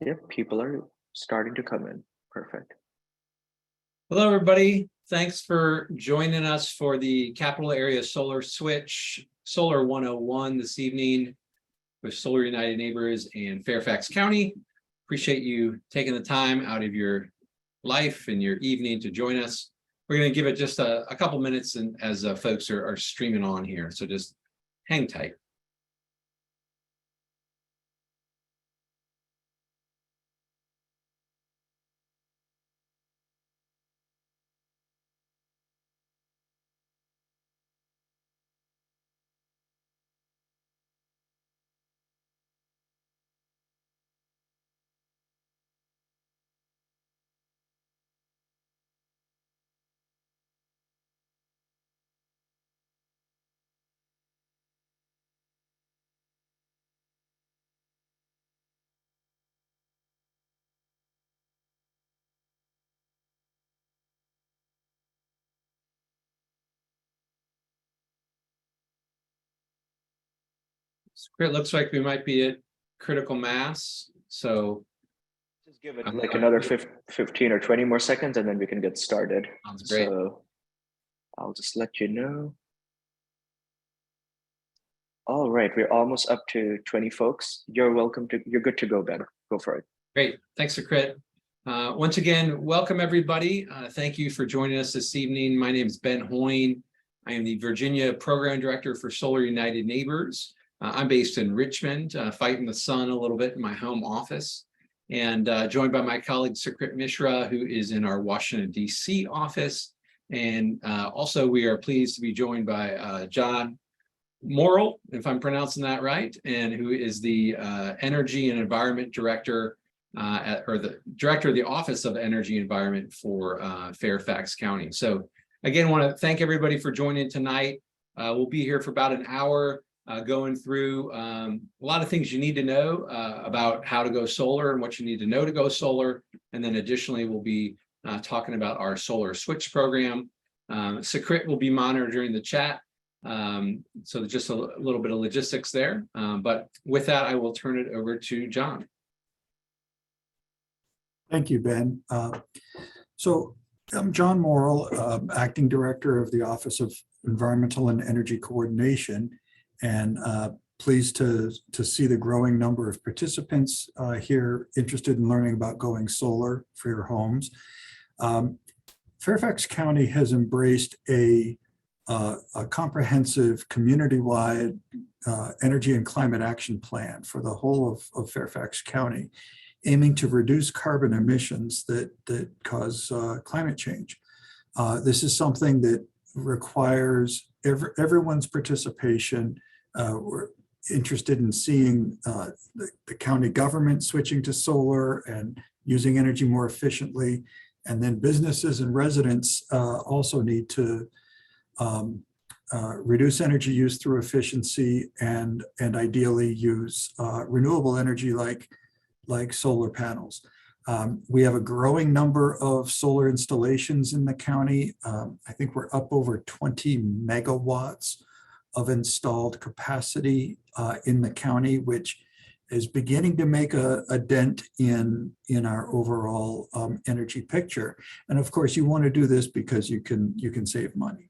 Yep, people are starting to come in. Perfect. Hello, everybody. Thanks for joining us for the Capital Area Solar Switch Solar 101 this evening with Solar United Neighbors and Fairfax County. Appreciate you taking the time out of your life and your evening to join us. We're going to give it just a couple minutes and as folks are streaming on here, so just hang tight. It looks like we might be at critical mass, so Just give it like another 15 or 20 more seconds and then we can get started. sounds great. So I'll just let you know. All right, we're almost up to 20 folks. You're good to go, Ben. Go for it. Great, thanks, Sakrit. Once again, welcome everybody. Thank you for joining us this evening. My name is Ben Hoyne. I am the Virginia Program Director for Solar United Neighbors. I'm based in Richmond, fighting the sun a little bit in my home office, and joined by my colleague Sakrit Mishra, who is in our Washington, D.C. office. And also we are pleased to be joined by John Morrill, if I'm pronouncing that right, and who is the Energy and Environment Director, or the Director of the Office of Energy and Environment for Fairfax County. So again, I want to thank everybody for joining tonight. We'll be here for about an hour, going through a lot of things you need to know about how to go solar and what you need to know to go solar. And then additionally, we'll be talking about our solar switch program. Sakrit will be monitoring the chat. So just a little bit of logistics there. But with that, I will turn it over to John. Thank you, Ben. So I'm John Morrill, Acting Director of the Office of Environmental and Energy Coordination, and pleased to see the growing number of participants here interested in learning about going solar for your homes. Fairfax County has embraced a comprehensive community-wide energy and climate action plan for the whole of Fairfax County, aiming to reduce carbon emissions that cause climate change. This is something that requires everyone's participation. We're interested in seeing the county government switching to solar and using energy more efficiently. And then businesses and residents also need to reduce energy use through efficiency and ideally use renewable energy like solar panels. We have a growing number of solar installations in the county. I think we're up over 20 megawatts of installed capacity in the county, which is beginning to make a dent in our overall energy picture. And of course, you want to do this because you can save money.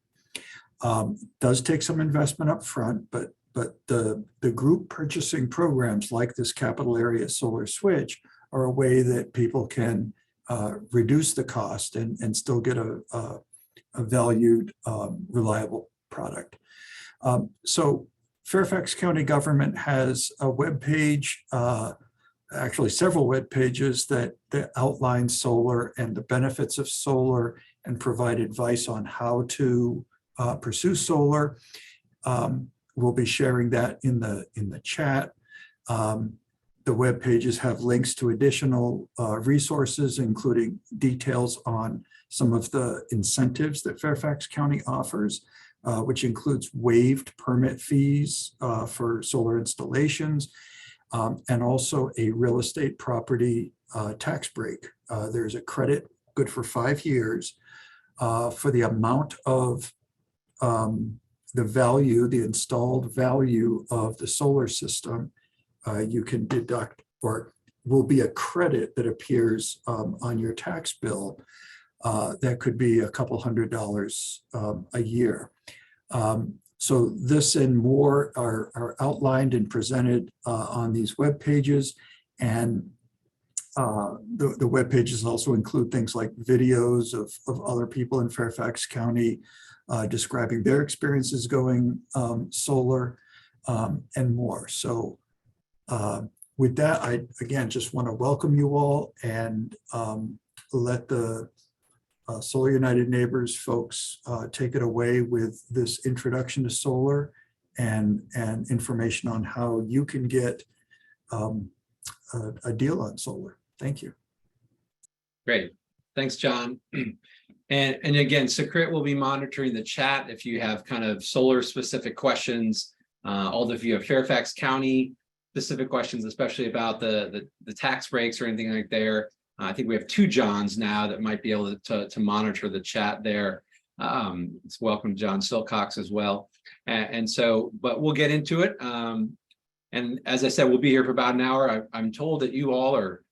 Does take some investment up front, but the group purchasing programs like this Capital Area Solar Switch are a way that people can reduce the cost and still get a valued, reliable product. So Fairfax County government has a web page, actually several web pages that outline solar and the benefits of solar and provide advice on how to pursue solar. We'll be sharing that in the chat. The web pages have links to additional resources, including details on some of the incentives that Fairfax County offers, which includes waived permit fees for solar installations, and also a real estate property tax break. There's a credit good for 5 years for the amount of the value, the installed value of the solar system. You can deduct or will be a credit that appears on your tax bill. That could be a couple $100 a year. So this and more are outlined and presented on these web pages, and the web pages also include things like videos of other people in Fairfax County describing their experiences going solar, and more. So with that, I again just want to welcome you all and let the Solar United Neighbors folks take it away with this introduction to solar and information on how you can get a deal on solar. Thank you. Great. Thanks, John. And again, Secret will be monitoring the chat if you have kind of solar specific questions. Although if you have Fairfax County specific questions, especially about the tax breaks or anything like there, I think we have 2 Johns now that might be able to monitor the chat there. It's welcome John Silcox as well. And so, but we'll get into it. And as I said, we'll be here for about an hour. I'm told that you all are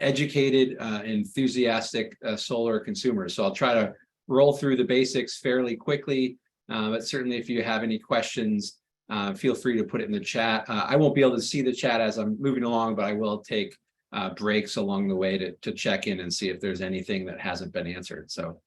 educated, enthusiastic solar consumers. So I'll try to roll through the basics fairly quickly. But certainly if you have any questions, feel free to put it in the chat. I won't be able to see the chat as I'm moving along, but I will take breaks along the way to check in and see if there's anything that hasn't been answered. So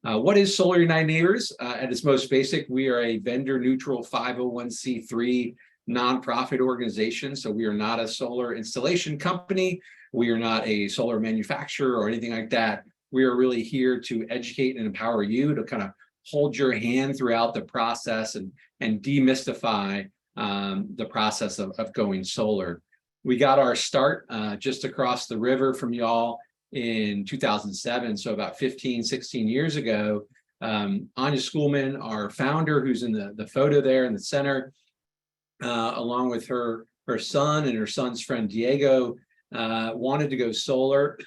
what is Solar United Neighbors? At its most basic, we are a vendor neutral 501c3 nonprofit organization. So we are not a solar installation company. We are not a solar manufacturer or anything like that. We are really here to educate and empower you to kind of hold your hand throughout the process and demystify the process of going solar. We got our start just across the river from y'all in 2007. So about 15, 16 years ago, Anya Schoolman, our founder, who's in the photo there in the center, along with her son and her son's friend Diego, wanted to go solar.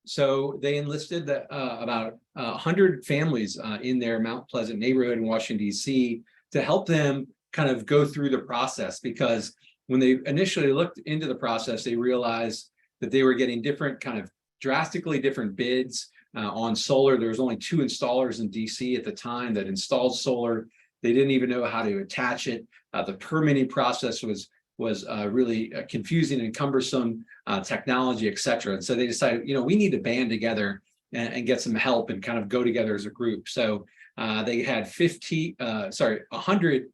So they enlisted about 100 families in their Mount Pleasant neighborhood in Washington, D.C. to help them kind of go through the process, because when they initially looked into the process, they realized that they were getting different kind of drastically different bids on solar. There was only 2 installers in DC at the time that installed solar. They didn't even know how to attach it. The permitting process was really confusing and cumbersome, technology, et cetera. And so they decided, we need to band together and get some help and kind of go together as a group. So they had 100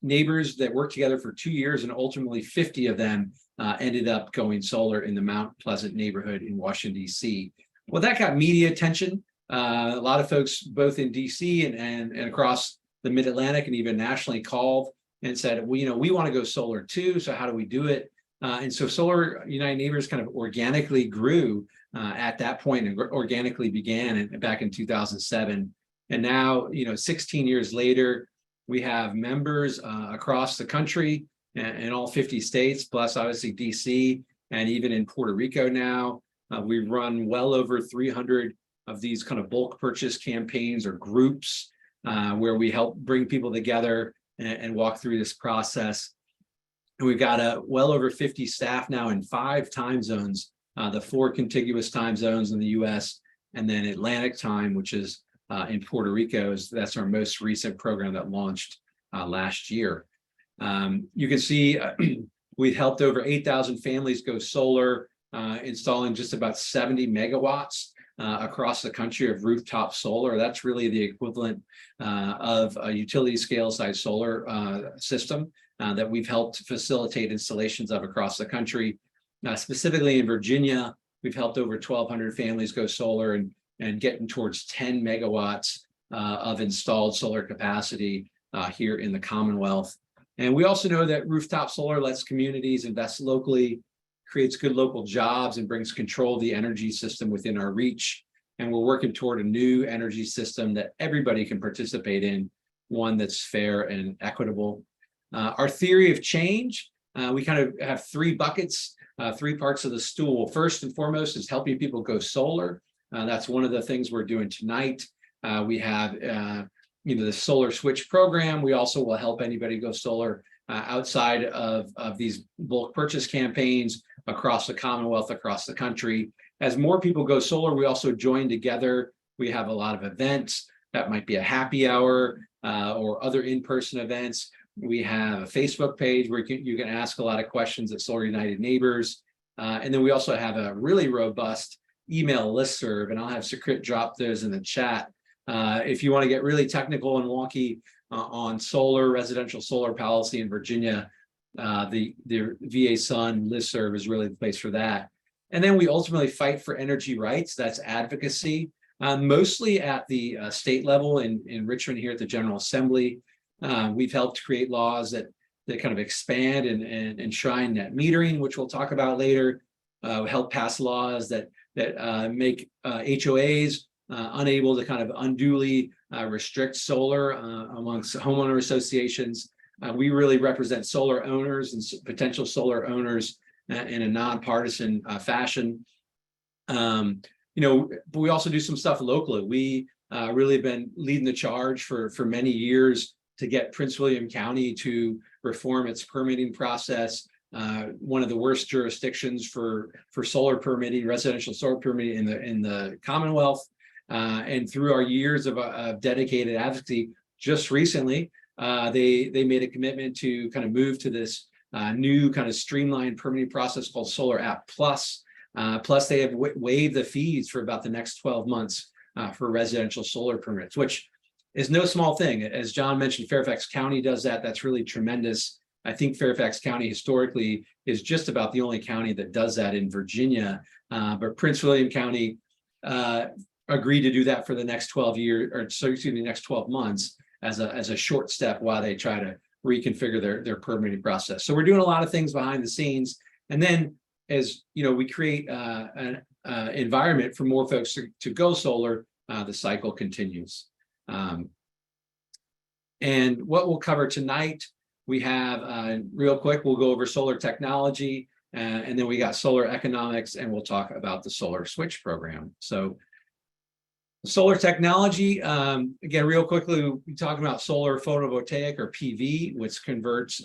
neighbors that worked together for 2 years, and ultimately 50 of them ended up going solar in the Mount Pleasant neighborhood in Washington, D.C. Well, that got media attention. A lot of folks, both in D.C. and across the Mid-Atlantic and even nationally, called and said, well, we want to go solar too. So how do we do it? And so Solar United Neighbors kind of organically grew at that point and organically began back in 2007. And now, 16 years later, we have members across the country in all 50 states, plus obviously DC, and even in Puerto Rico now. We run well over 300 of these kind of bulk purchase campaigns or groups where we help bring people together and walk through this process. And we've got well over 50 staff now in 5 time zones, the 4 contiguous time zones in the US, and then Atlantic time, which is in Puerto Rico. That's our most recent program that launched last year. You can see we've helped over 8,000 families go solar, installing just about 70 megawatts across the country of rooftop solar. That's really the equivalent of a utility scale size solar system that we've helped facilitate installations of across the country. Specifically in Virginia, we've helped over 1,200 families go solar and getting towards 10 megawatts of installed solar capacity here in the Commonwealth. And we also know that rooftop solar lets communities invest locally, creates good local jobs, and brings control of the energy system within our reach. And we're working toward a new energy system that everybody can participate in, one that's fair and equitable. Our theory of change, we kind of have 3 buckets, 3 parts of the stool. First and foremost is helping people go solar. That's one of the things we're doing tonight. We have the Solar Switch program. We also will help anybody go solar outside of these bulk purchase campaigns across the Commonwealth, across the country. As more people go solar, we also join together. We have a lot of events. That might be a happy hour or other in-person events. We have a Facebook page where you can ask a lot of questions at Solar United Neighbors. And then we also have a really robust email listserv, and I'll have Sukrit drop those in the chat. If you want to get really technical and wonky on solar, residential solar policy in Virginia, the VASun listserv is really the place for that. And then we ultimately fight for energy rights. That's advocacy, mostly at the state level in Richmond here at the General Assembly. We've helped create laws that kind of expand and enshrine net metering, which we'll talk about later. Help pass laws that make HOAs unable to kind of unduly restrict solar amongst homeowner associations. We really represent solar owners and potential solar owners in a nonpartisan fashion. But we also do some stuff locally. We really have been leading the charge for many years to get Prince William County to reform its permitting process. One of the worst jurisdictions for solar permitting, residential solar permitting in the Commonwealth. And through our years of dedicated advocacy, just recently, they made a commitment to kind of move to this new kind of streamlined permitting process called Solar App Plus. Plus, they have waived the fees for about the next 12 months for residential solar permits, which is no small thing. As John mentioned, Fairfax County does that. That's really tremendous. I think Fairfax County historically is just about the only county that does that in Virginia. But Prince William County agreed to do that for the next 12 years, or so excuse me, next 12 months as a short step while they try to reconfigure their permitting process. So we're doing a lot of things behind the scenes. And then as we create an environment for more folks to go solar, the cycle continues. And what we'll cover tonight, we have real quick, we'll go over solar technology, and then we got solar economics, and we'll talk about the solar switch program. So solar technology, again, real quickly, we talk about solar photovoltaic or PV, which converts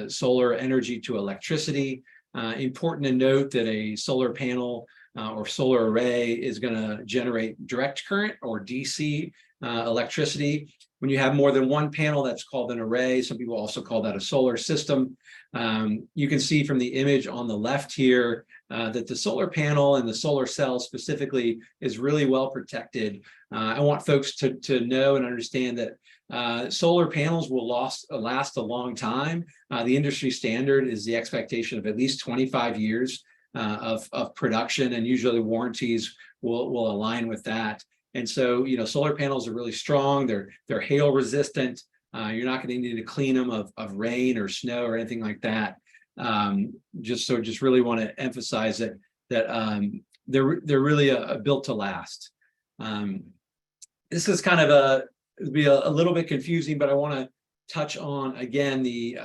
solar energy to electricity. Important to note that a solar panel or solar array is going to generate direct current or DC electricity. When you have more than one panel, that's called an array. Some people also call that a solar system. You can see from the image on the left here that the solar panel and the solar cell specifically is really well protected. I want folks to know and understand that solar panels will last a long time. The industry standard is the expectation of at least 25 years of production, and usually warranties will align with that. And so, solar panels are really strong. They're hail resistant. You're not going to need to clean them of rain or snow or anything like that. Just really want to emphasize that they're really built to last. This is kind of it'll be a little bit confusing, but I want to touch on again the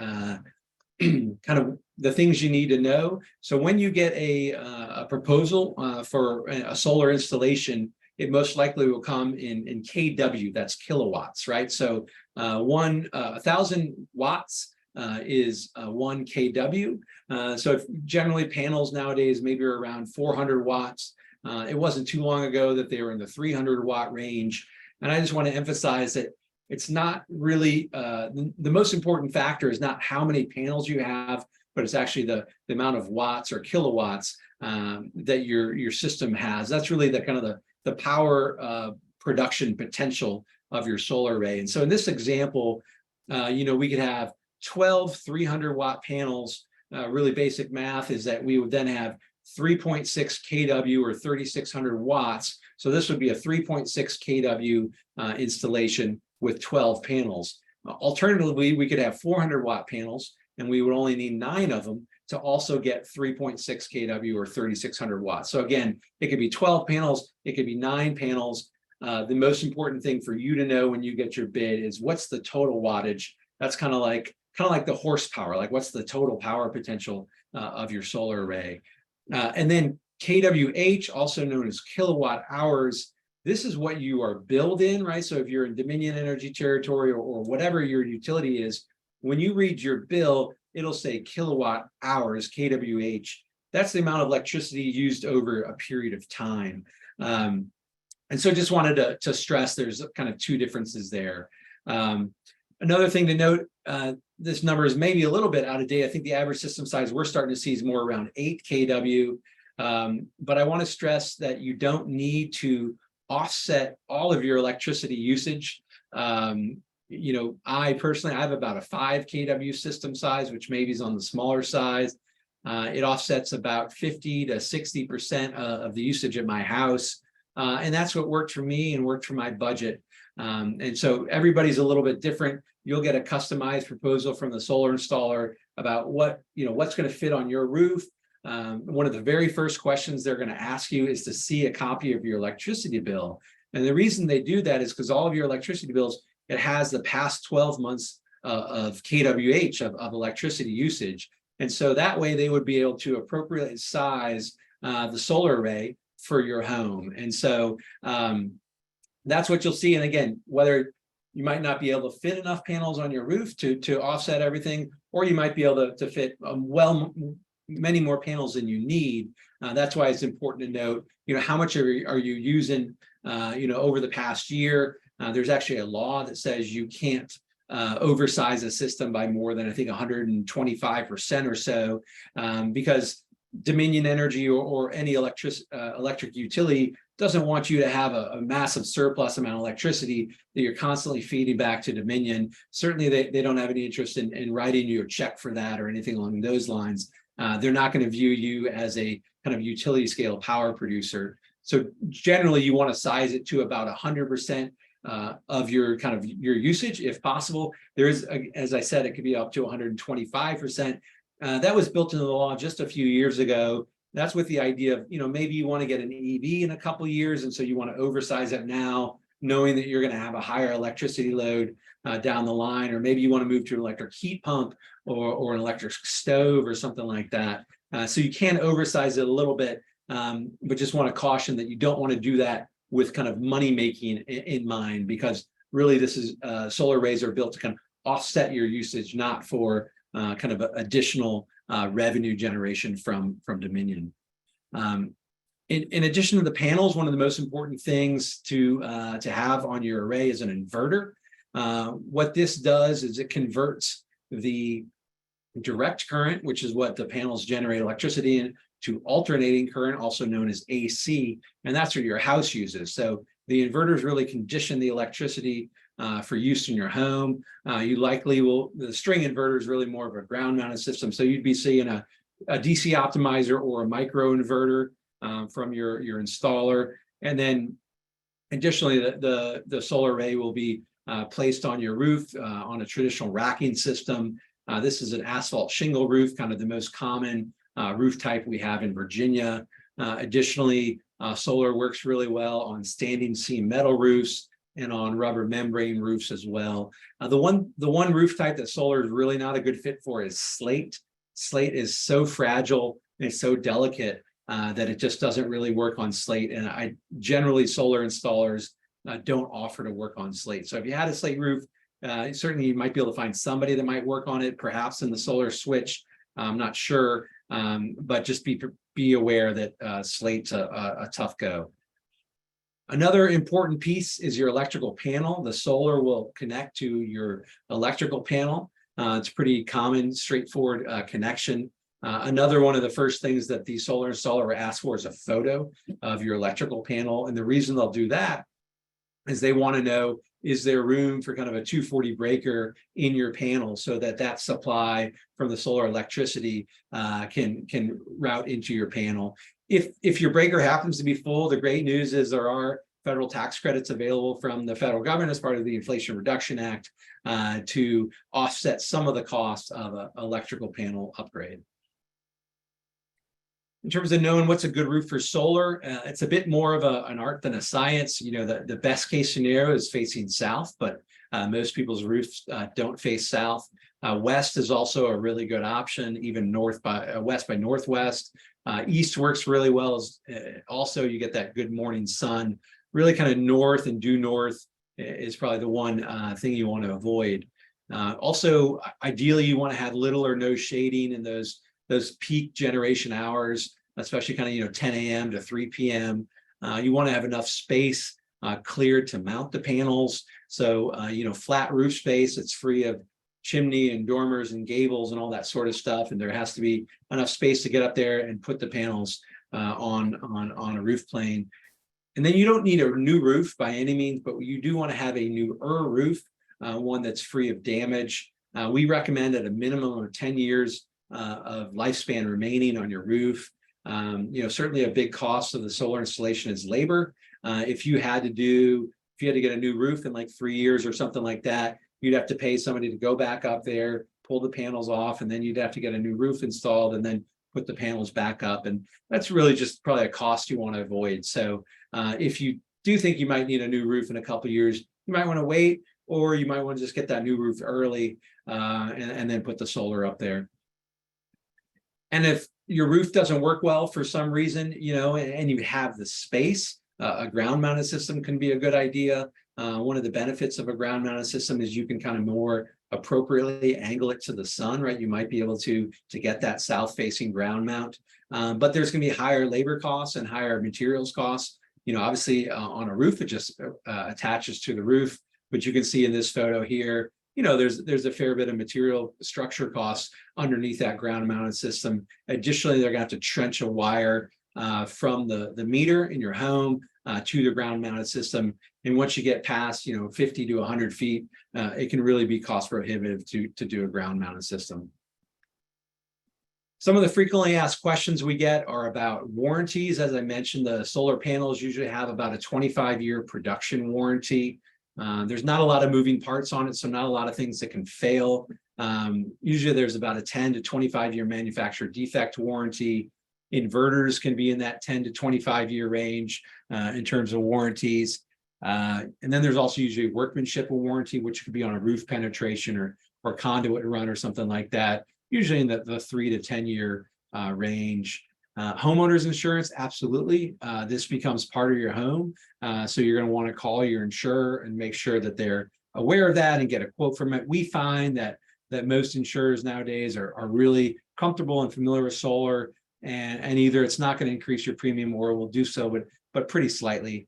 kind of the things you need to know. So when you get a proposal for a solar installation, it most likely will come in kW, that's kilowatts, right? So 1,000 watts is 1 kW. So if generally panels nowadays maybe are around 400 watts. It wasn't too long ago that they were in the 300 watt range. And I just want to emphasize that it's not really, the most important factor is not how many panels you have, but it's actually the amount of watts or kilowatts that your system has. That's really the kind of the power production potential of your solar array. And so in this example, we could have 12 300 watt panels. Really basic math is that we would then have 3.6 kW or 3,600 watts. So this would be a 3.6 kW installation with 12 panels. Alternatively, we could have 400 watt panels, and we would only need 9 of them to also get 3.6 kW or 3,600 watts. So again, it could be 12 panels, it could be 9 panels. The most important thing for you to know when you get your bid is what's the total wattage. That's kind of like the horsepower, like what's the total power potential of your solar array. And then kWh, also known as kilowatt hours, this is what you are billed in, right? So if you're in Dominion Energy territory or whatever your utility is, when you read your bill, it'll say kilowatt hours, kWh. That's the amount of electricity used over a period of time. And so just wanted to stress there's kind of two differences there. Another thing to note, this number is maybe a little bit out of date. I think the average system size we're starting to see is more around 8 kW. But I want to stress that you don't need to offset all of your electricity usage. You know, I personally, I have about a 5 kW system size, which maybe is on the smaller size. It offsets about 50 to 60% of the usage at my house. And that's what worked for me and worked for my budget. And so everybody's a little bit different. You'll get a customized proposal from the solar installer about what, you know, what's going to fit on your roof. One of the very first questions they're going to ask you is to see a copy of your electricity bill. And the reason they do that is because all of your electricity bills, it has the past 12 months of kWh of electricity usage. And so that way they would be able to appropriately size the solar array for your home. And so that's what you'll see. And again, whether you might not be able to fit enough panels on your roof to offset everything, or you might be able to fit many more panels than you need. That's why it's important to note, you know, how much are you using, you know, over the past year. There's actually a law that says you can't oversize a system by more than, I think, 125% or so, because Dominion Energy or any electric utility doesn't want you to have a massive surplus amount of electricity that you're constantly feeding back to Dominion. Certainly, they don't have any interest in writing you a check for that or anything along those lines. They're not going to view you as a kind of utility scale power producer. So generally, you want to size it to about 100% of your kind of your usage, if possible. There is, as I said, it could be up to 125%. That was built into the law just a few years ago. That's with the idea of, you know, maybe you want to get an EV in a couple of years, and so you want to oversize it now, knowing that you're going to have a higher electricity load down the line, or maybe you want to move to an electric heat pump or an electric stove or something like that. So you can oversize it a little bit, but just want to caution that you don't want to do that with kind of money making in mind, because really this is solar arrays are built to kind of offset your usage, not for kind of additional revenue generation from Dominion. In addition to the panels, one of the most important things to have on your array is an inverter. What this does is it converts the direct current, which is what the panels generate electricity in, to alternating current, also known as AC, and that's what your house uses. So the inverters really condition the electricity for use in your home. You likely will, the string inverter is really more of a ground mounted system. So you'd be seeing a DC optimizer or a micro inverter from your installer. And then additionally, the solar array will be placed on your roof on a traditional racking system. This is an asphalt shingle roof, kind of the most common roof type we have in Virginia. Additionally, solar works really well on standing seam metal roofs and on rubber membrane roofs as well. The one roof type that solar is really not a good fit for is slate. Slate is so fragile and it's so delicate that it just doesn't really work on slate. And generally solar installers don't offer to work on slate. So if you had a slate roof, certainly you might be able to find somebody that might work on it, perhaps in the solar switch. I'm not sure, but just be aware that slate's a tough go. Another important piece is your electrical panel. The solar will connect to your electrical panel. It's a pretty common, straightforward connection. Another one of the first things that the solar installer will ask for is a photo of your electrical panel. And the reason they'll do that is they want to know, is there room for kind of a 240 breaker in your panel so that supply from the solar electricity can route into your panel. If your breaker happens to be full, the great news is there are federal tax credits available from the federal government as part of the Inflation Reduction Act to offset some of the cost of an electrical panel upgrade. In terms of knowing what's a good roof for solar, it's a bit more of an art than a science. You know, the best case scenario is facing south, but most people's roofs don't face south. West is also a really good option, even west by northwest. East works really well. Also, you get that good morning sun. Really kind of north and due north is probably the one thing you want to avoid. Also, ideally, you want to have little or no shading in those peak generation hours, especially kind of 10 a.m. to 3 p.m. You want to have enough space cleared to mount the panels. So flat roof space that's free of chimney and dormers and gables and all that sort of stuff. And there has to be enough space to get up there and put the panels on a roof plane. And then you don't need a new roof by any means, but you do want to have a newer roof, one that's free of damage. We recommend at a minimum of 10 years of lifespan remaining on your roof. Certainly a big cost of the solar installation is labor. If you had to get a new roof in like 3 years or something like that, you'd have to pay somebody to go back up there, pull the panels off, and then you'd have to get a new roof installed and then put the panels back up. And that's really just probably a cost you want to avoid. So if you do think you might need a new roof in a couple of years, you might want to wait, or you might want to just get that new roof early and then put the solar up there. And if your roof doesn't work well for some reason, and you have the space, a ground mounted system can be a good idea. One of the benefits of a ground mounted system is you can kind of more appropriately angle it to the sun, right? You might be able to get that south facing ground mount, but there's going to be higher labor costs and higher materials costs. Obviously on a roof, it just attaches to the roof, but you can see in this photo here, there's a fair bit of material structure costs underneath that ground mounted system. Additionally, they're going to have to trench a wire from the meter in your home to the ground mounted system. And once you get past 50 to 100 feet, it can really be cost prohibitive to do a ground mounted system. Some of the frequently asked questions we get are about warranties. As I mentioned, the solar panels usually have about a 25-year production warranty. There's not a lot of moving parts on it, so not a lot of things that can fail. Usually there's about a 10 to 25-year manufacturer defect warranty. Inverters can be in that 10 to 25-year range in terms of warranties. And then there's also usually workmanship warranty, which could be on a roof penetration or conduit run or something like that, usually in the 3 to 10 year range. Homeowners insurance, absolutely. This becomes part of your home. So you're going to want to call your insurer and make sure that they're aware of that and get a quote from it. We find that most insurers nowadays are really comfortable and familiar with solar, and either it's not going to increase your premium or will do so, but pretty slightly.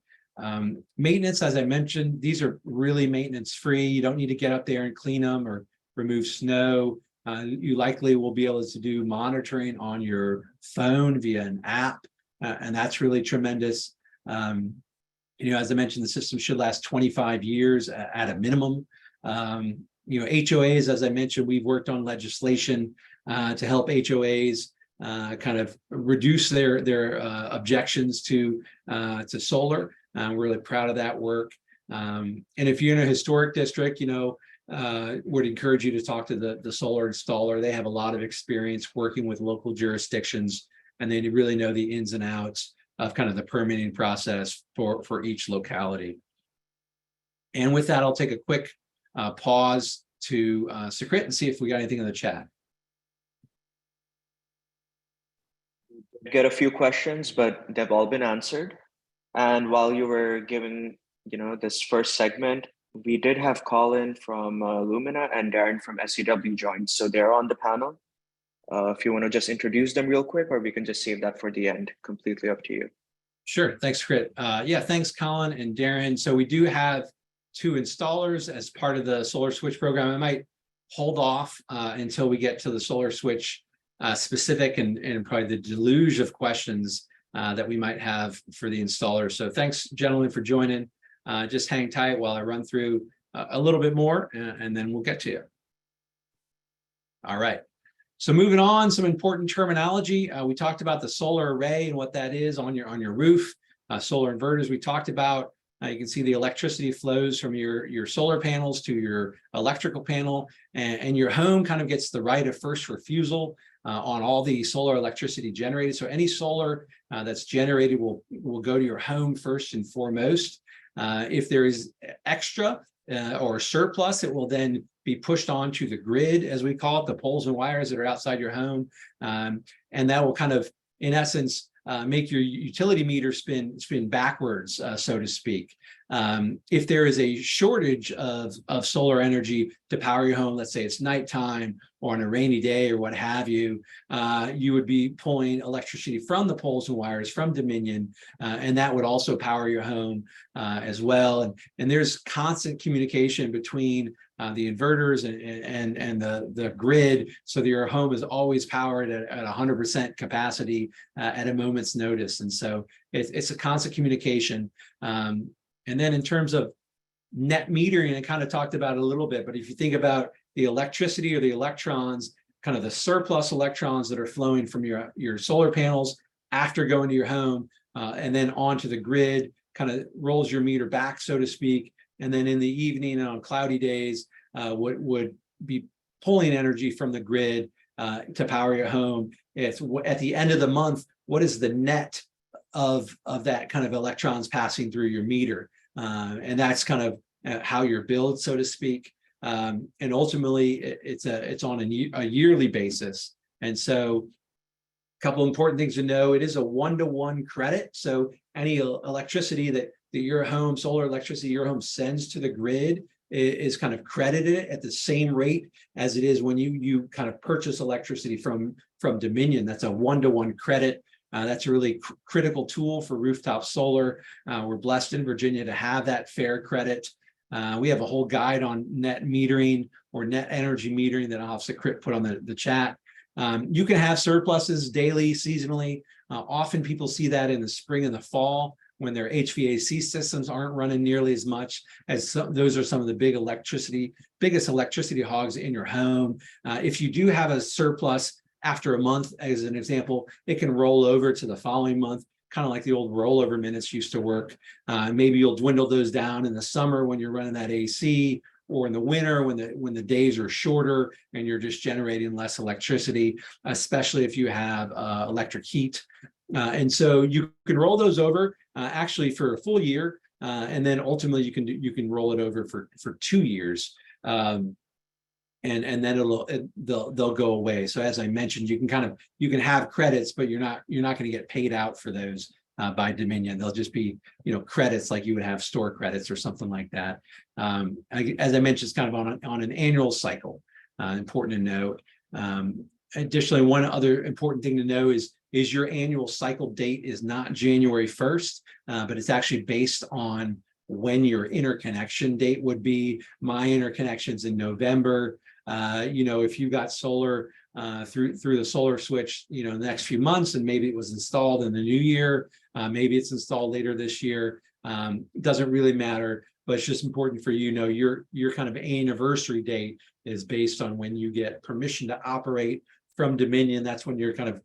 Maintenance, as I mentioned, these are really maintenance free. You don't need to get up there and clean them or remove snow. You likely will be able to do monitoring on your phone via an app, and that's really tremendous. As I mentioned, the system should last 25 years at a minimum. HOAs, as I mentioned, we've worked on legislation to help HOAs kind of reduce their objections to solar. We're really proud of that work. And if you're in a historic district, would encourage you to talk to the solar installer. They have a lot of experience working with local jurisdictions, and they really know the ins and outs of kind of the permitting process for each locality. And with that, I'll take a quick pause to Sucrit and see if we got anything in the chat. Get a few questions, but they've all been answered. And while you were giving, this first segment, we did have Colin from Lumina and Darren from SCW joined, so they're on the panel. If you want to just introduce them real quick, or we can just save that for the end. Completely up to you. Sure. Thanks, Crit. Thanks, Colin and Darren. So we do have 2 installers as part of the Solar Switch program. I might hold off until we get to the Solar Switch specific and probably the deluge of questions that we might have for the installer. So thanks, gentlemen, for joining. Just hang tight while I run through a little bit more, and then we'll get to you. All right. So moving on, some important terminology. We talked about the solar array and what that is on your roof. Solar inverters we talked about. You can see the electricity flows from your solar panels to your electrical panel, and your home kind of gets the right of first refusal on all the solar electricity generated. So any solar that's generated will go to your home first and foremost. If there is extra or surplus, it will then be pushed onto the grid, as we call it, the poles and wires that are outside your home. And that will kind of, in essence, make your utility meter spin backwards, so to speak. If there is a shortage of solar energy to power your home, let's say it's nighttime or on a rainy day or what have you, you would be pulling electricity from the poles and wires from Dominion, and that would also power your home as well. And there's constant communication between the inverters and the grid, so that your home is always powered at 100% capacity at a moment's notice. And so it's a constant communication. And then in terms of net metering, I kind of talked about it a little bit, but if you think about the electricity or the electrons, kind of the surplus electrons that are flowing from your solar panels after going to your home, and then onto the grid, kind of rolls your meter back, so to speak. And then in the evening and on cloudy days, would be pulling energy from the grid to power your home. It's at the end of the month, what is the net of that kind of electrons passing through your meter? And that's kind of how you're billed, so to speak. And ultimately, it's on a yearly basis. And so a couple important things to know: it is a one-to-one credit. So any electricity that your home, solar electricity your home sends to the grid is kind of credited at the same rate as it is when you kind of purchase electricity from Dominion. That's a one-to-one credit. That's a really critical tool for rooftop solar. We're blessed in Virginia to have that fair credit. We have a whole guide on net metering or net energy metering that I'll have Sakrit put on the chat. You can have surpluses daily, seasonally. Often people see that in the spring and the fall, when their HVAC systems aren't running nearly as much, as those are some of the biggest electricity hogs in your home. If you do have a surplus after a month, as an example, it can roll over to the following month, kind of like the old rollover minutes used to work. Maybe you'll dwindle those down in the summer when you're running that AC, or in the winter when the days are shorter and you're just generating less electricity, especially if you have electric heat. And so you can roll those over actually for a full year, and then ultimately you can roll it over for 2 years, and then they'll go away. So as I mentioned, you can have credits, but you're not going to get paid out for those by Dominion. They'll just be credits like you would have store credits or something like that. As I mentioned, it's kind of on an annual cycle. Important to note. Additionally, one other important thing to know is your annual cycle date is not January 1st, but it's actually based on when your interconnection date would be. My interconnection's in November. If you got solar through the solar switch, the next few months, and maybe it was installed in the new year, maybe it's installed later this year. Doesn't really matter, but it's just important for your kind of anniversary date is based on when you get permission to operate from Dominion. That's when you're kind of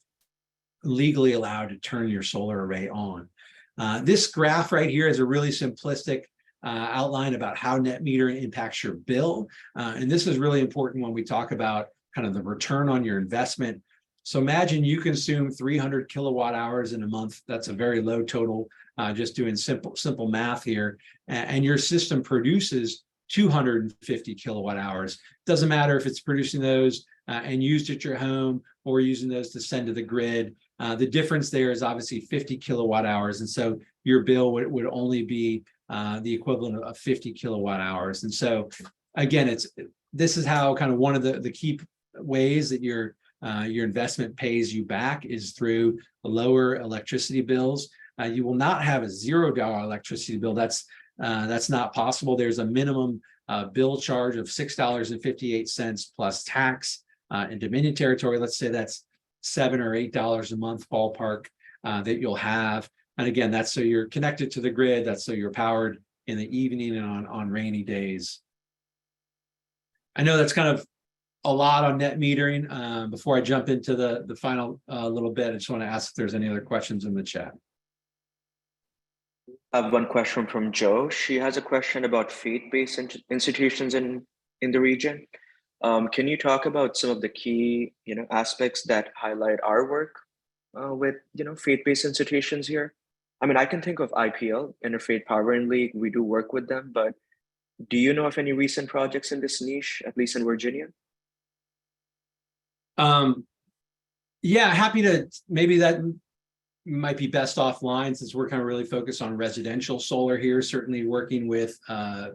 legally allowed to turn your solar array on. This graph right here is a really simplistic outline about how net metering impacts your bill. And this is really important when we talk about kind of the return on your investment. So imagine you consume 300 kilowatt hours in a month. That's a very low total, just doing simple math here. And your system produces 250 kilowatt hours. Doesn't matter if it's producing those and used at your home or using those to send to the grid. The difference there is obviously 50 kilowatt hours. And so your bill would only be the equivalent of 50 kilowatt hours. And so again, this is how kind of one of the key ways that your investment pays you back is through lower electricity bills. You will not have a $0 electricity bill. That's not possible. There's a minimum bill charge of $6.58 plus tax in Dominion territory. Let's say that's $7 or $8 a month ballpark that you'll have. And again, that's so you're connected to the grid. That's so you're powered in the evening and on rainy days. I know that's kind of a lot on net metering. Before I jump into the final little bit, I just want to ask if there's any other questions in the chat. I have one question from Joe. She has a question about faith-based institutions in the region. Can you talk about some of the key aspects that highlight our work with faith-based institutions here? I mean, I can think of IPL, Interfaith Powering League. We do work with them, but do you know of any recent projects in this niche, at least in Virginia? Yeah, happy to. Maybe might be best offline since we're kind of really focused on residential solar here, certainly working with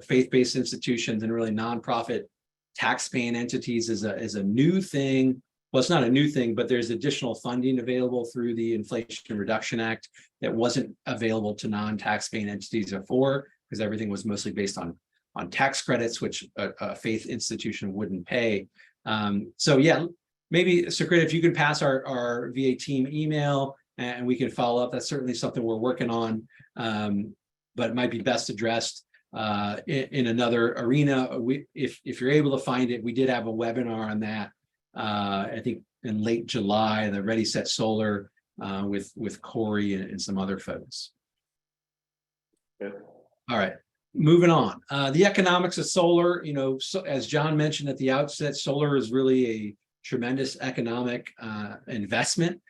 faith-based institutions and really nonprofit tax-paying entities is a new thing. Well, it's not a new thing, but there's additional funding available through the Inflation Reduction Act that wasn't available to non-tax-paying entities before, because everything was mostly based on tax credits, which a faith institution wouldn't pay. So yeah, maybe Sukrita, if you could pass our VATeam email and we can follow up. That's certainly something we're working on, but it might be best addressed in another arena. If you're able to find it, we did have a webinar on that. I think in late July, the Ready Set Solar with Corey and some other folks. Yeah. All right, moving on. The economics of solar, so as John mentioned at the outset, solar is really a tremendous economic investment.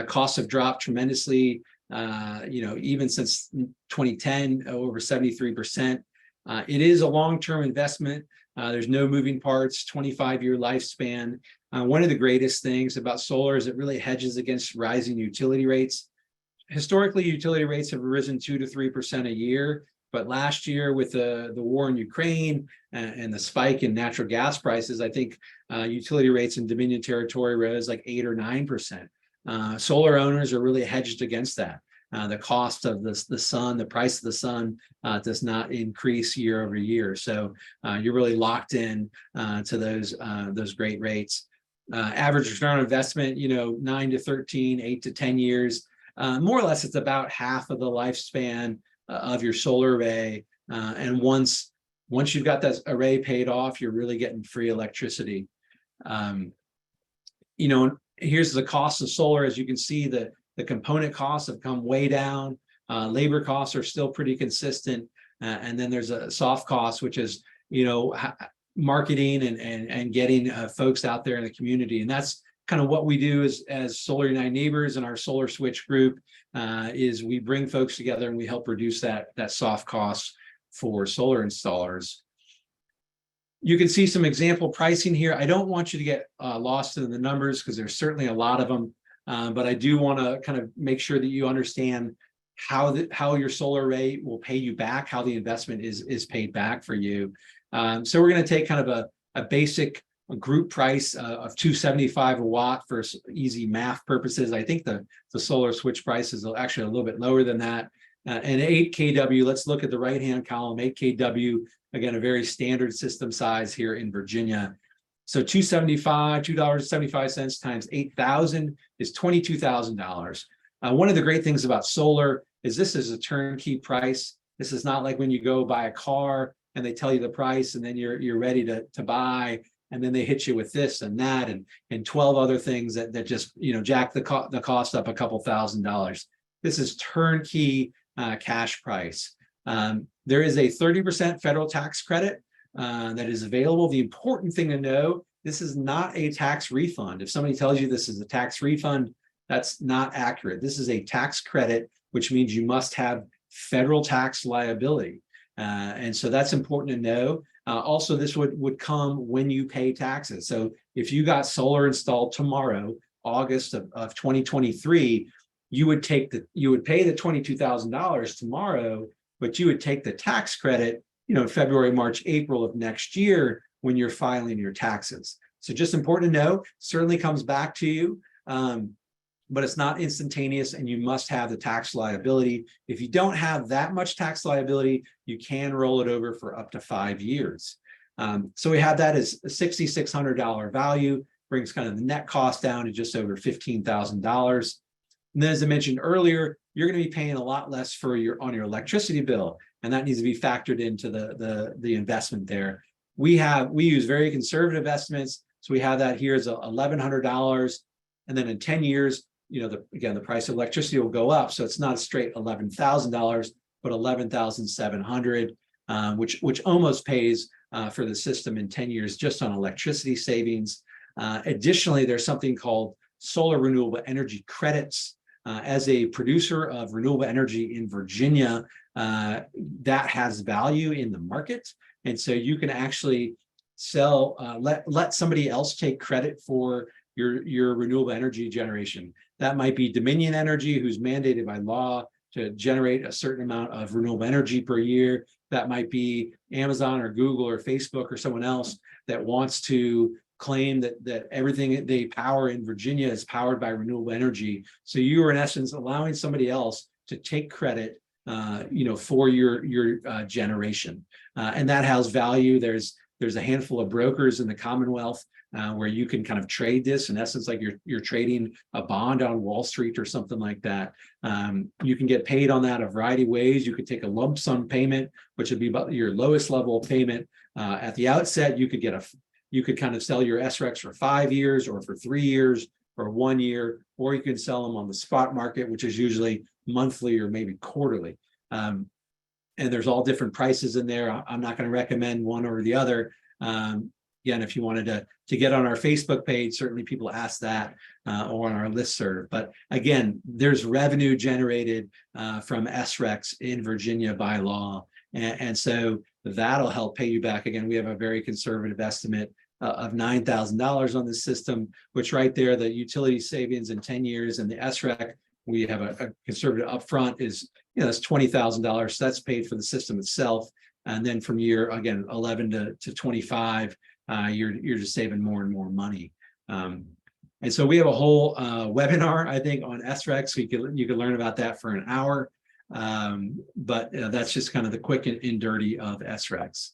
Costs have dropped tremendously, even since 2010, over 73%. It is a long-term investment. There's no moving parts, 25-year lifespan. One of the greatest things about solar is it really hedges against rising utility rates. Historically, utility rates have risen 2 to 3% a year, but last year with the war in Ukraine and the spike in natural gas prices, I think utility rates in Dominion territory rose like 8 or 9%. Solar owners are really hedged against that. The cost of the sun, the price of the sun does not increase year over year. So you're really locked in to those great rates. Average return on investment, 9 to 13, 8 to 10 years. More or less, it's about half of the lifespan of your solar array. And once you've got that array paid off, you're really getting free electricity. Here's the cost of solar. As you can see, the component costs have come way down. Labor costs are still pretty consistent. And then there's a soft cost, which is, marketing and getting folks out there in the community. And that's kind of what we do as Solar United Neighbors and our Solar Switch group is we bring folks together and we help reduce that soft cost for solar installers. You can see some example pricing here. I don't want you to get lost in the numbers because there's certainly a lot of them, but I do want to kind of make sure that you understand how your solar array will pay you back, how the investment is paid back for you. So we're going to take kind of a basic group price of $275 a watt for easy math purposes. I think the solar switch price is actually a little bit lower than that. And 8 kW, let's look at the right-hand column, 8 kW, again, a very standard system size here in Virginia. So $2.75 times 8,000 is $22,000. One of the great things about solar is this is a turnkey price. This is not like when you go buy a car and they tell you the price and then you're ready to buy, and then they hit you with this and that and 12 other things that just jack the cost up a couple $1,000s. This is turnkey cash price. There is a 30% federal tax credit that is available. The important thing to know, this is not a tax refund. If somebody tells you this is a tax refund, that's not accurate. This is a tax credit, which means you must have federal tax liability. And so that's important to know. Also, this would come when you pay taxes. So if you got solar installed tomorrow, August of 2023, you would pay the $22,000 tomorrow, but you would take the tax credit, February, March, April of next year when you're filing your taxes. So just important to know, certainly comes back to you, but it's not instantaneous and you must have the tax liability. If you don't have that much tax liability, you can roll it over for up to 5 years. So we have that as a $6,600 value, brings kind of the net cost down to just over $15,000. And then as I mentioned earlier, you're going to be paying a lot less on your electricity bill, and that needs to be factored into the investment there. We use very conservative estimates, so we have that here as $1,100, and then in 10 years, the price of electricity will go up, so it's not a straight $11,000, but $11,700, which almost pays for the system in 10 years just on electricity savings. Additionally, there's something called solar renewable energy credits. As a producer of renewable energy in Virginia, that has value in the market. And so you can actually sell, let somebody else take credit for your renewable energy generation. That might be Dominion Energy, who's mandated by law to generate a certain amount of renewable energy per year. That might be Amazon or Google or Facebook or someone else that wants to claim that everything they power in Virginia is powered by renewable energy. So you are in essence allowing somebody else to take credit, for your generation, and that has value. There's a handful of brokers in the Commonwealth where you can kind of trade this in essence, like you're trading a bond on Wall Street or something like that. You can get paid on that a variety of ways. You could take a lump sum payment, which would be about your lowest level of payment at the outset. You could kind of sell your SRECs for 5 years or for 3 years or 1 year, or you can sell them on the spot market, which is usually monthly or maybe quarterly. And there's all different prices in there. I'm not going to recommend one or the other. Again, if you wanted to get on our Facebook page, certainly people ask that, or on our listserv. But again, there's revenue generated from SRECs in Virginia by law. And so that'll help pay you back. Again, we have a very conservative estimate of $9,000 on the system, which right there, the utility savings in 10 years and the SREC, we have a conservative upfront is, that's $20,000. So that's paid for the system itself. And then from year, again, 11 to 25, you're just saving more and more money. And so we have a whole webinar, I think, on SRECs. So you could learn about that for an hour. But that's just kind of the quick and dirty of SRECs.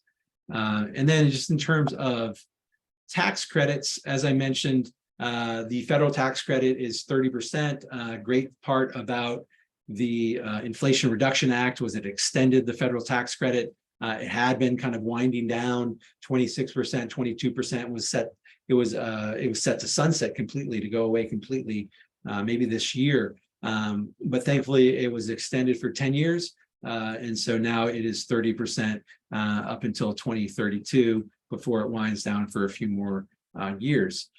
And then just in terms of tax credits, as I mentioned, the federal tax credit is 30%. Great part about the Inflation Reduction Act was it extended the federal tax credit. It had been kind of winding down. 26%, 22% was set. It was set to sunset completely, to go away completely, maybe this year. But thankfully, it was extended for 10 years. And so now it is 30% up until 2032 before it winds down for a few more years.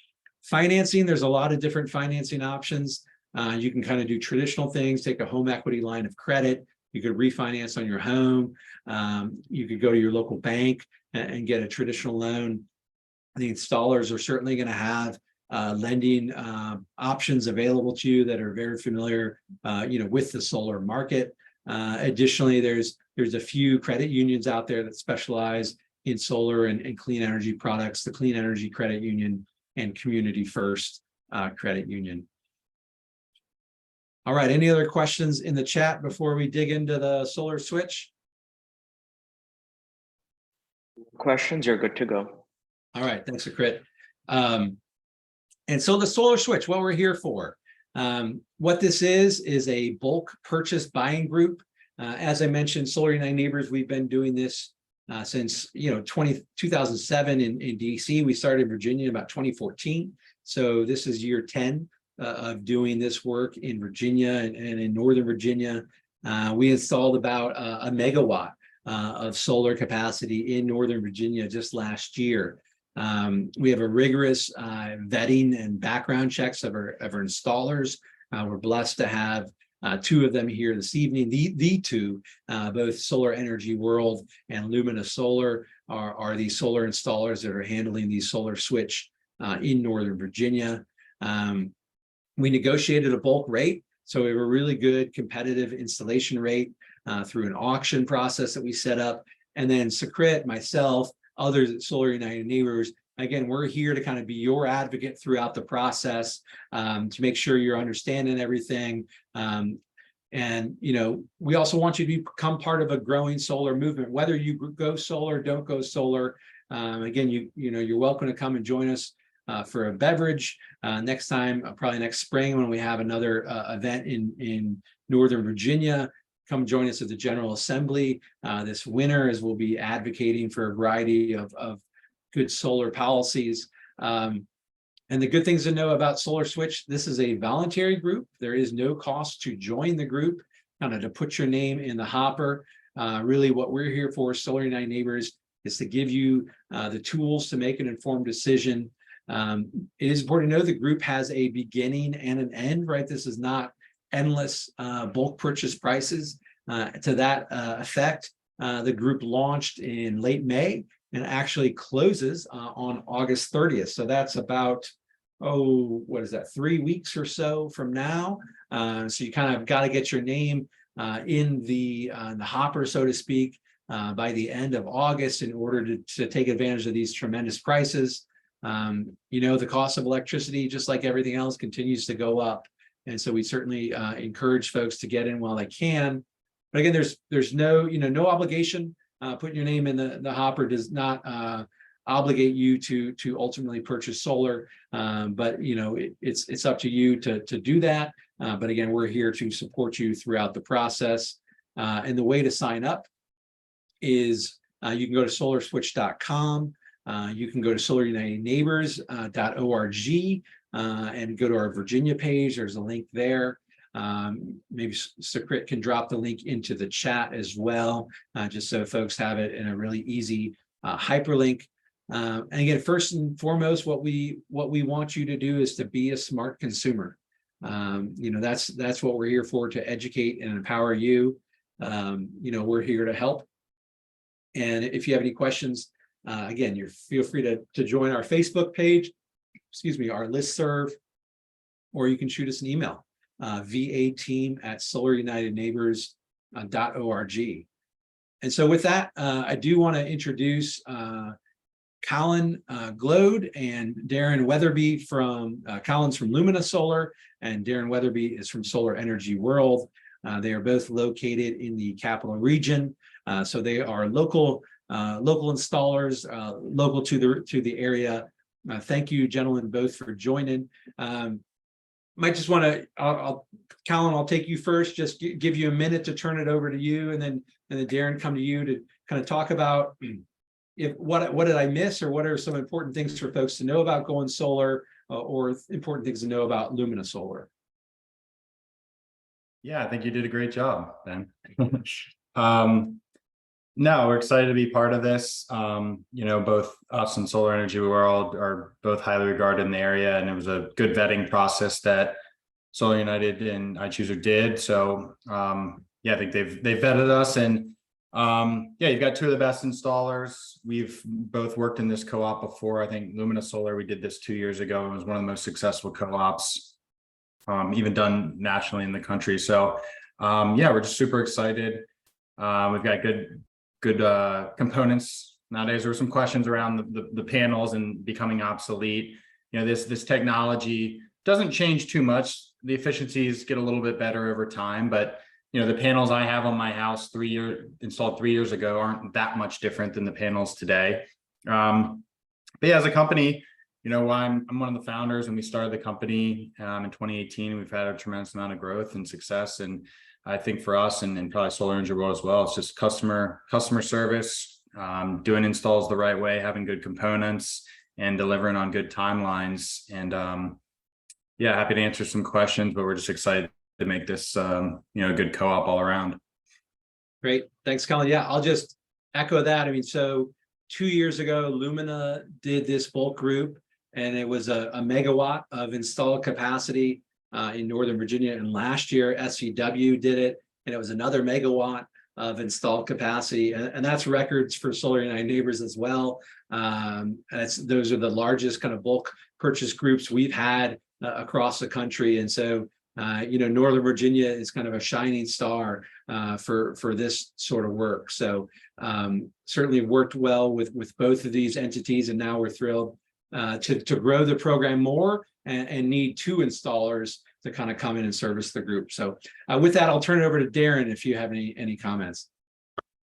Financing, there's a lot of different financing options. You can kind of do traditional things, take a home equity line of credit. You could refinance on your home. You could go to your local bank and get a traditional loan. The installers are certainly going to have lending options available to you that are very familiar, with the solar market. Additionally, there's a few credit unions out there that specialize in solar and clean energy products, the Clean Energy Credit Union and Community First Credit Union. All right, any other questions in the chat before we dig into the solar switch? Questions, you're good to go. All right, thanks, Akrit. And so the solar switch, what we're here for. What this is a bulk purchase buying group. As I mentioned, Solar United Neighbors, we've been doing this since 2007 in DC. We started in Virginia in about 2014. So this is year 10 of doing this work in Virginia and in Northern Virginia. We installed about a megawatt of solar capacity in Northern Virginia just last year. We have a rigorous vetting and background checks of our installers. We're blessed to have two of them here this evening. The two, both Solar Energy World and Lumina Solar, are the solar installers that are handling the solar switch in Northern Virginia. We negotiated a bulk rate, so we have a really good competitive installation rate through an auction process that we set up. And then Sakrit, myself, others at Solar United Neighbors, again, we're here to kind of be your advocate throughout the process to make sure you're understanding everything. And we also want you to become part of a growing solar movement, whether you go solar, don't go solar. Again, you're welcome to come and join us for a beverage next time, probably next spring when we have another event in Northern Virginia. Come join us at the General Assembly this winter, as we'll be advocating for a variety of good solar policies. And the good things to know about Solar Switch, this is a voluntary group. There is no cost to join the group, kind of to put your name in the hopper. Really what we're here for, Solar United Neighbors, is to give you the tools to make an informed decision. It is important to know the group has a beginning and an end, right? This is not endless bulk purchase prices. To that effect, the group launched in late May and actually closes on August 30th. So that's about what is that, 3 weeks or so from now. So you kind of got to get your name in the hopper, so to speak, by the end of August in order to take advantage of these tremendous prices. The cost of electricity, just like everything else, continues to go up. And so we certainly encourage folks to get in while they can. But again, there's no obligation. Putting your name in the hopper does not obligate you to ultimately purchase solar. But it's up to you to do that. But again, we're here to support you throughout the process. And the way to sign up is you can go to solarswitch.com. You can go to solarunitedneighbors.org and go to our Virginia page. There's a link there. Maybe Sukrit can drop the link into the chat as well, just so folks have it in a really easy hyperlink. And again, first and foremost, what we want you to do is to be a smart consumer. That's what we're here for, to educate and empower you. We're here to help. And if you have any questions, again, feel free to join our Facebook page, our listserv, or you can shoot us an email, VATeam@solarunitedneighbors.org. And so with that, I do want to introduce Colin Glode and Darren Weatherby Colin's from Lumina Solar, and Darren Weatherby is from Solar Energy World. They are both located in the capital region. So they are local installers, local to the area. Thank you, gentlemen, both for joining. Might just want to, Colin, I'll take you first. Just give you a minute to turn it over to you, and then Darren, come to you to kind of talk about what did I miss, or what are some important things for folks to know about going solar, or important things to know about Lumina Solar. Yeah, I think you did a great job, Ben. No, we're excited to be part of this. Both us and Solar Energy World are both highly regarded in the area, and it was a good vetting process that Solar United and iChooser did. So I think they've vetted us, and you've got two of the best installers. We've both worked in this co-op before. I think Lumina Solar, we did this 2 years ago. It was one of the most successful co-ops, even done nationally in the country. So we're just super excited. We've got good components. Nowadays, there were some questions around the panels and becoming obsolete. This technology doesn't change too much. The efficiencies get a little bit better over time, but the panels I have on my house installed 3 years ago aren't that much different than the panels today. As a company, I'm one of the founders, and we started the company in 2018. We've had a tremendous amount of growth and success, and I think for us and probably Solar Energy World as well, it's just customer service, doing installs the right way, having good components, and delivering on good timelines. And happy to answer some questions, but we're just excited to make this a good co-op all around. Great, thanks, Colin. Yeah, I'll just echo that. I mean, so 2 years ago, Lumina did this bulk group, and it was a megawatt of installed capacity in Northern Virginia. And last year, SCW did it, and it was another megawatt of installed capacity. And that's records for Solar United Neighbors as well. Those are the largest kind of bulk purchase groups we've had across the country. And so, Northern Virginia is kind of a shining star for this sort of work. So certainly worked well with both of these entities. And now we're thrilled to grow the program more and need 2 installers to kind of come in and service the group. So with that, I'll turn it over to Darren if you have any comments.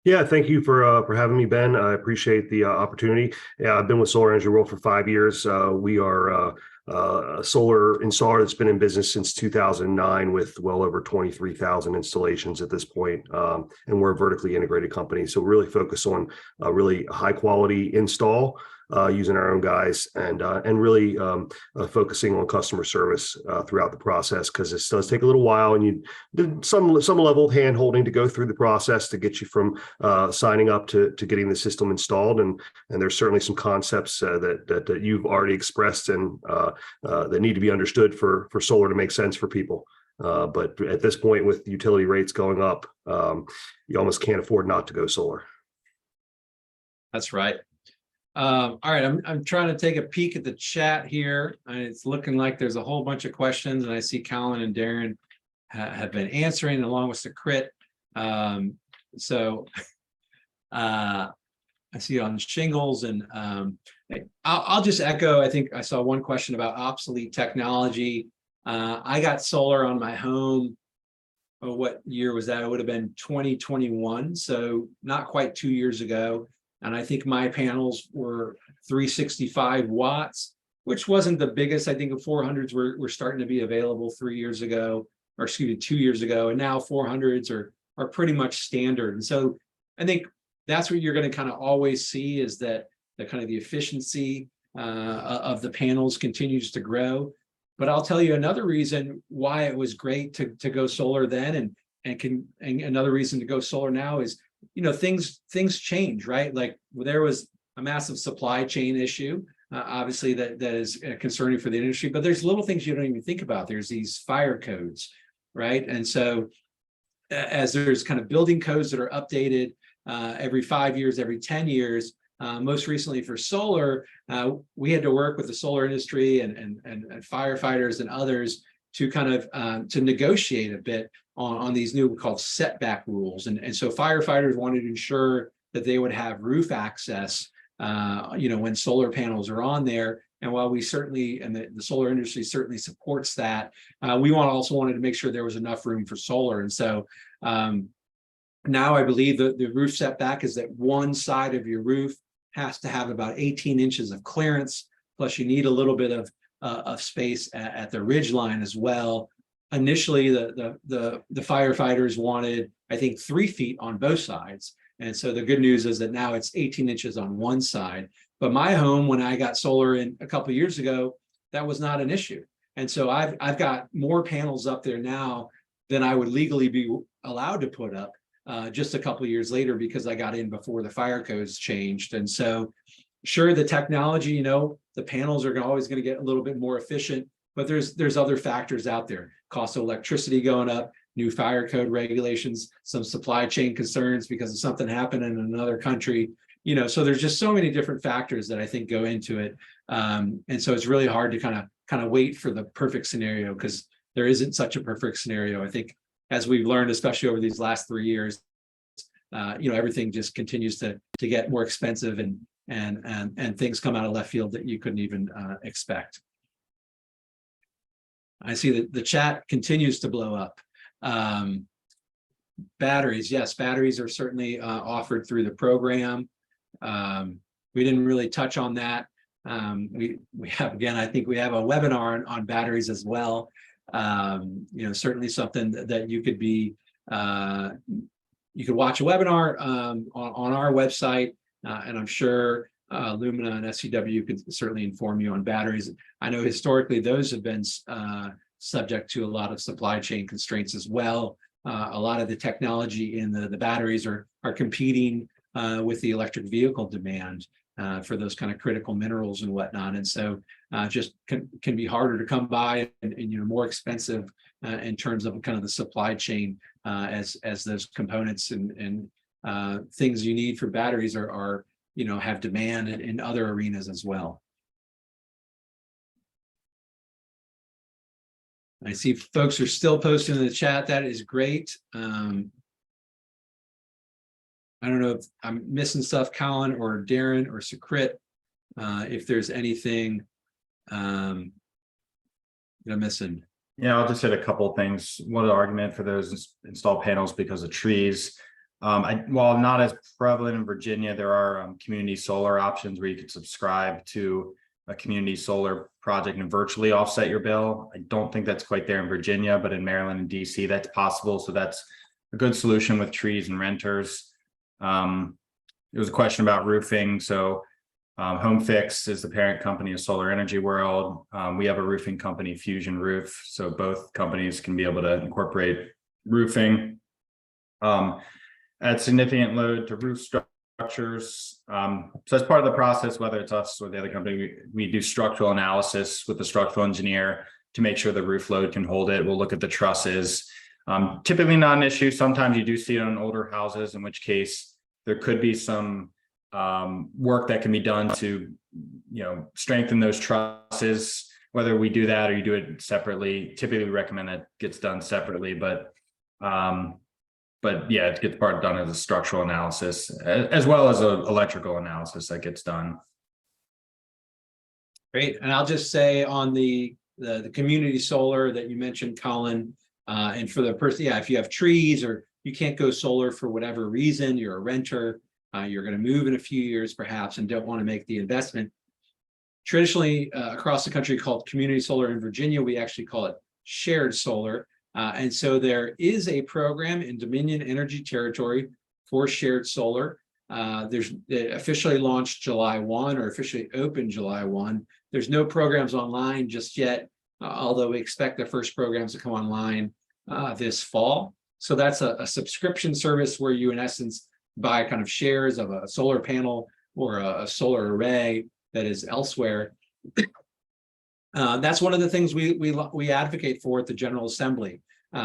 Yeah, thank you for having me, Ben. I appreciate the opportunity. Yeah, I've been with Solar Energy World for 5 years. We are a solar installer that's been in business since 2009 with well over 23,000 installations at this point. And we're a vertically integrated company. So we really focus on a really high quality install using our own guys, and really focusing on customer service throughout the process, because this does take a little while, and you did some level of hand holding to go through the process to get you from signing up to getting the system installed. And there's certainly some concepts that you've already expressed and that need to be understood for solar to make sense for people. But at this point, with utility rates going up, you almost can't afford not to go solar. That's right. All right, I'm trying to take a peek at the chat here, and it's looking like there's a whole bunch of questions, and I see Colin and Darren have been answering along with Sakrit. So I see on shingles, and I'll just echo. I think I saw one question about obsolete technology. I got solar on my home. Oh, what year was that? It would have been 2021, so not quite 2 years ago. And I think my panels were 365 watts, which wasn't the biggest. I think the 400s were starting to be available 3 years ago, or excuse me, 2 years ago. And now 400s are pretty much standard. And so I think that's what you're going to kind of always see, is that the kind of the efficiency of the panels continues to grow. But I'll tell you another reason why it was great to go solar then, and another reason to go solar now is, you know, things change, right? Like there was a massive supply chain issue, obviously that is concerning for the industry, but there's little things you don't even think about. There's these fire codes, right? And so as there's kind of building codes that are updated every 5 years, every 10 years, most recently for solar, we had to work with the solar industry and firefighters and others to kind of to negotiate a bit on these new called setback rules. And so firefighters wanted to ensure that they would have roof access, you know, when solar panels are on there. And while we certainly, and the solar industry certainly supports that, we also wanted to make sure there was enough room for solar. And so now I believe that the roof setback is that one side of your roof has to have about 18 inches of clearance, plus you need a little bit of space at the ridge line as well. Initially, the firefighters wanted, I think, 3 feet on both sides. And so the good news is that now it's 18 inches on one side. But my home, when I got solar in a couple of years ago, that was not an issue. And so I've got more panels up there now than I would legally be allowed to put up just a couple of years later, because I got in before the fire codes changed. And so sure, the technology, you know, the panels are always going to get a little bit more efficient, but there's other factors out there. Cost of electricity going up, new fire code regulations, some supply chain concerns because of something happened in another country, you know, so there's just so many different factors that I think go into it. And so it's really hard to kind of wait for the perfect scenario, because there isn't such a perfect scenario. I think as we've learned, especially over these last 3 years, you know, everything just continues to get more expensive, and things come out of left field that you couldn't even expect. I see that the chat continues to blow up. Batteries, yes, batteries are certainly offered through the program. We didn't really touch on that. We have, again, I think we have a webinar on batteries as well. You know, certainly something that you could be, you could watch a webinar on our website, and I'm sure Lumina and SCW could certainly inform you on batteries. I know historically those have been subject to a lot of supply chain constraints as well. A lot of the technology in the batteries are competing with the electric vehicle demand for those kind of critical minerals and whatnot. And so just can be harder to come by, and you know, more expensive in terms of kind of the supply chain as those components and things you need for batteries are you know, have demand in other arenas as well. I see folks are still posting in the chat. That is great. I don't know if I'm missing stuff, Colin or Darren or Sakrit, if there's anything that I'm missing. Yeah, I'll just hit a couple of things. One argument for those installed panels because of trees. While not as prevalent in Virginia, there are community solar options where you could subscribe to a community solar project and virtually offset your bill. I don't think that's quite there in Virginia, but in Maryland and DC, that's possible. So that's a good solution with trees and renters. There was a question about roofing. So Home Fix is the parent company of Solar Energy World. We have a roofing company, Fusion Roof. So both companies can be able to incorporate roofing. Add significant load to roof structures. So as part of the process, whether it's us or the other company, we do structural analysis with the structural engineer to make sure the roof load can hold it. We'll look at the trusses. Typically not an issue. Sometimes you do see it on older houses, in which case there could be some work that can be done to, strengthen those trusses. Whether we do that or you do it separately, typically we recommend that gets done separately, but yeah, it gets done as a structural analysis as well as an electrical analysis that gets done. Great. And I'll just say on the community solar that you mentioned, Colin, and for the person, if you have trees or you can't go solar for whatever reason, you're a renter, you're going to move in a few years perhaps and don't want to make the investment. Traditionally, across the country called community solar. In Virginia, we actually call it shared solar. And so there is a program in Dominion Energy Territory for shared solar. It officially launched July 1 or officially opened July 1. There's no programs online just yet, although we expect the first programs to come online this fall. So that's a subscription service where you, in essence, buy kind of shares of a solar panel or a solar array that is elsewhere. That's one of the things we advocate for at the General Assembly.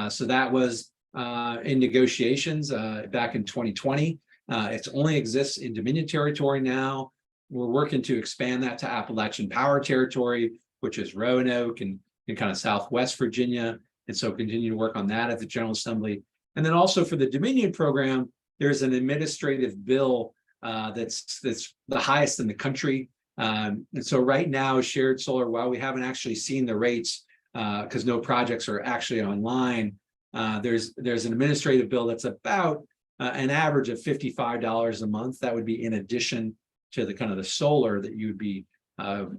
So that was in negotiations back in 2020. It only exists in Dominion Territory now. We're working to expand that to Appalachian Power Territory, which is Roanoke and kind of Southwest Virginia. And so continue to work on that at the General Assembly. And then also for the Dominion program, there's an administrative bill that's the highest in the country. And so right now, shared solar, while we haven't actually seen the rates because no projects are actually online, there's an administrative bill that's about an average of $55 a month. That would be in addition to the kind of the solar that you would be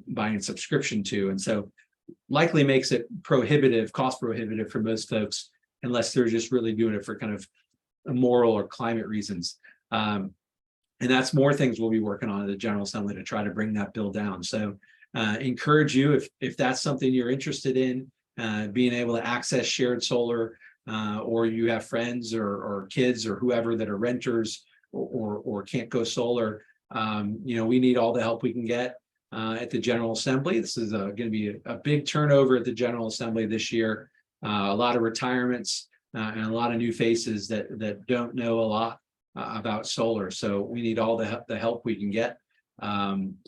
buying subscription to. And so likely makes it cost prohibitive for most folks, unless they're just really doing it for kind of moral or climate reasons. And that's more things we'll be working on at the General Assembly to try to bring that bill down. So encourage you, if that's something you're interested in, being able to access shared solar, or you have friends or kids or whoever that are renters or can't go solar, we need all the help we can get at the General Assembly. This is going to be a big turnover at the General Assembly this year. A lot of retirements and a lot of new faces that don't know a lot about solar. So we need all the help we can get.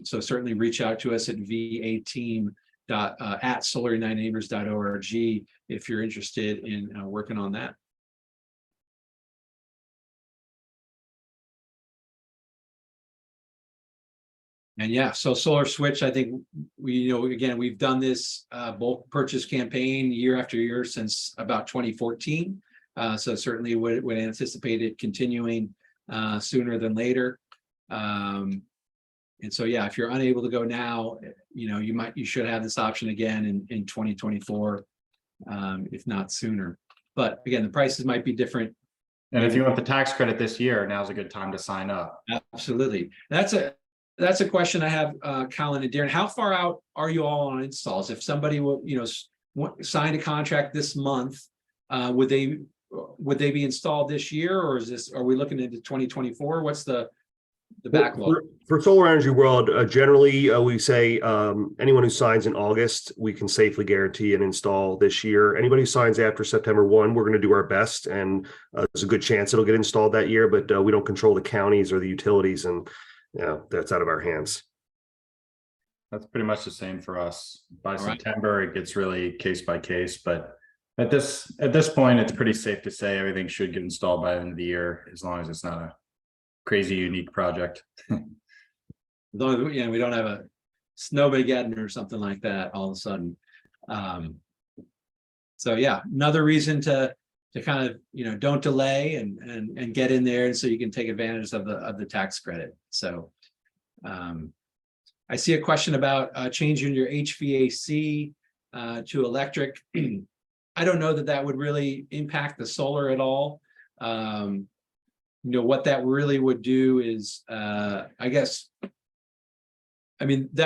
So certainly reach out to us at VATeam at solarunitedneighbors.org if you're interested in working on that. And yeah, so Solar Switch, I think we've done this bulk purchase campaign year after year since about 2014. So certainly would anticipate it continuing sooner than later. And so, yeah, if you're unable to go now, you should have this option again in 2024, if not sooner. But again, the prices might be different. And if you want the tax credit this year, now's a good time to sign up. Absolutely. That's a question I have, Colin and Darren. How far out are you all on installs? If somebody will, signed a contract this month, would they be installed this year, or are we looking into 2024? What's the backlog? For Solar Energy World, generally we say anyone who signs in August, we can safely guarantee an install this year. Anybody who signs after September 1, we're going to do our best, and there's a good chance it'll get installed that year, but we don't control the counties or the utilities, and that's out of our hands. That's pretty much the same for us. By All right. September, it gets really case by case, but at this point, it's pretty safe to say everything should get installed by the end of the year, as long as it's not a crazy unique project. As long as we don't have a snowmageddon or something like that all of a sudden. So yeah, another reason to kind of don't delay and get in there, and so you can take advantage of the tax credit. So I see a question about changing your HVAC to electric. I don't know that would really impact the solar at all. What that really would do is, that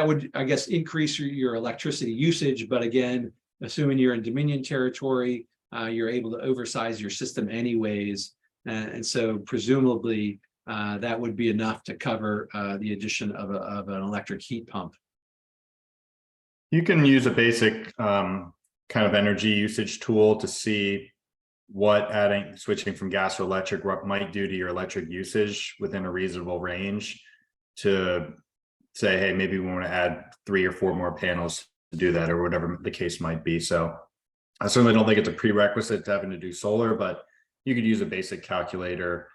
would, increase your electricity usage. But again, assuming you're in Dominion territory, you're able to oversize your system anyways. And so presumably that would be enough to cover the addition of an electric heat pump. You can use a basic kind of energy usage tool to see what switching from gas to electric, what might do to your electric usage within a reasonable range. to say, hey, maybe we want to add 3 or 4 more panels to do that, or whatever the case might be. So I certainly don't think it's a prerequisite to having to do solar, but you could use a basic calculator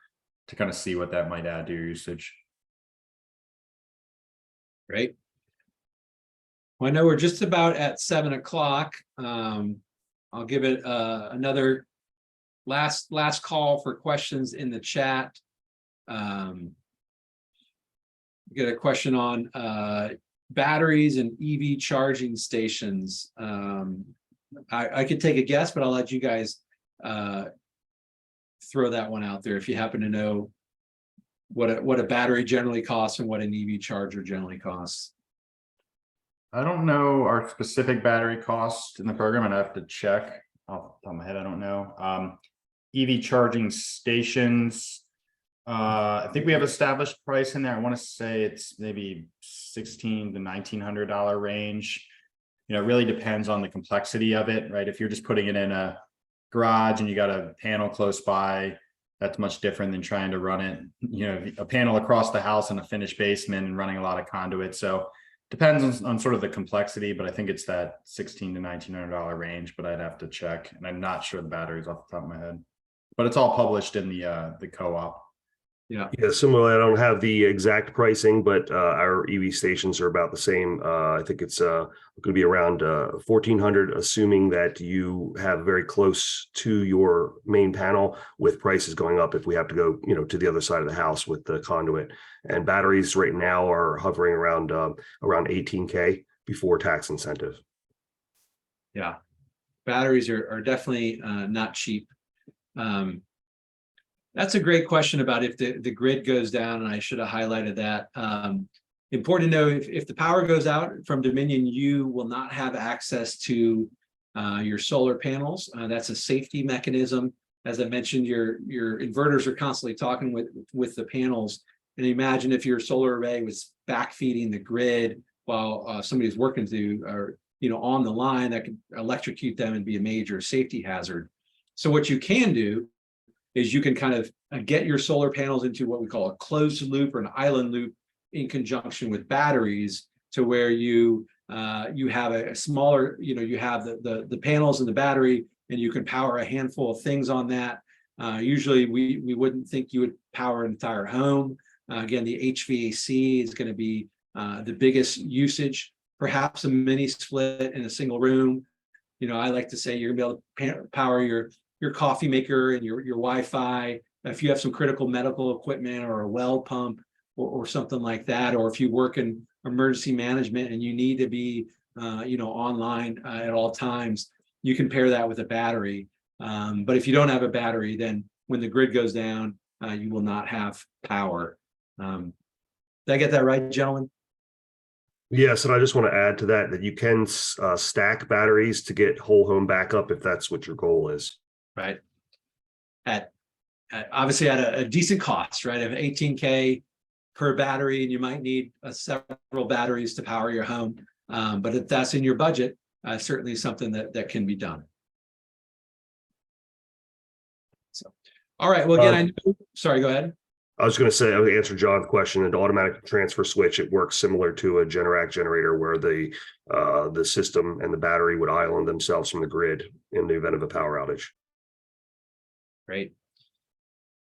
to kind of see what that might add to your usage. Great. Well, I know we're just about at 7 o'clock. I'll give it another last call for questions in the chat. Get a question on batteries and EV charging stations. I could take a guess, but I'll let you guys throw that one out there if you happen to know what a battery generally costs and what an EV charger generally costs. I don't know our specific battery cost in the program, and I have to check off the top of my head. I don't know. EV charging stations, I think we have established price in there. I want to say it's maybe $1,600 to $1,900 range. You know, it really depends on the complexity of it, right? If you're just putting it in a garage and you got a panel close by, that's much different than trying to run it, you know, a panel across the house in a finished basement and running a lot of conduit. So depends on sort of the complexity, but I think it's that $1,600 to $1,900 range, but I'd have to check. And I'm not sure the batteries off the top of my head, but it's all published in the co-op. Yeah. Yeah, similarly, I don't have the exact pricing, but our EV stations are about the same. I think it's going to be around $1,400, assuming that you have very close to your main panel, with prices going up if we have to go, you know, to the other side of the house with the conduit. And batteries right now are hovering around $18K before tax incentive. Yeah, batteries are definitely not cheap. That's a great question about if the grid goes down, and I should have highlighted that. Important to know, if the power goes out from Dominion, you will not have access to your solar panels. That's a safety mechanism. As I mentioned, your inverters are constantly talking with the panels. And imagine if your solar array was backfeeding the grid while somebody's working or on the line, that could electrocute them and be a major safety hazard. So what you can do is you can kind of get your solar panels into what we call a closed loop or an island loop in conjunction with batteries, to where you have a smaller, you have the panels and the battery, and you can power a handful of things on that. Usually we wouldn't think you would power an entire home. Again, the HVAC is going to be the biggest usage, perhaps a mini split in a single room. I like to say you're gonna be able to power your coffee maker and your Wi-Fi. If you have some critical medical equipment or a well pump or something like that, or if you work in emergency management and you need to be online at all times, you can pair that with a battery. But if you don't have a battery, then when the grid goes down, you will not have power. Did I get that right, gentlemen? Yes, and I just want to add to that you can stack batteries to get whole home backup if that's what your goal is. Right. Obviously at a decent cost, right? Of $18K per battery, and you might need several batteries to power your home. But if that's in your budget, certainly something that can be done. So, all right. Well, again, sorry, go ahead. I was going to say, I would answer John's question. An automatic transfer switch, it works similar to a Generac generator, where the system and the battery would island themselves from the grid in the event of a power outage. Great.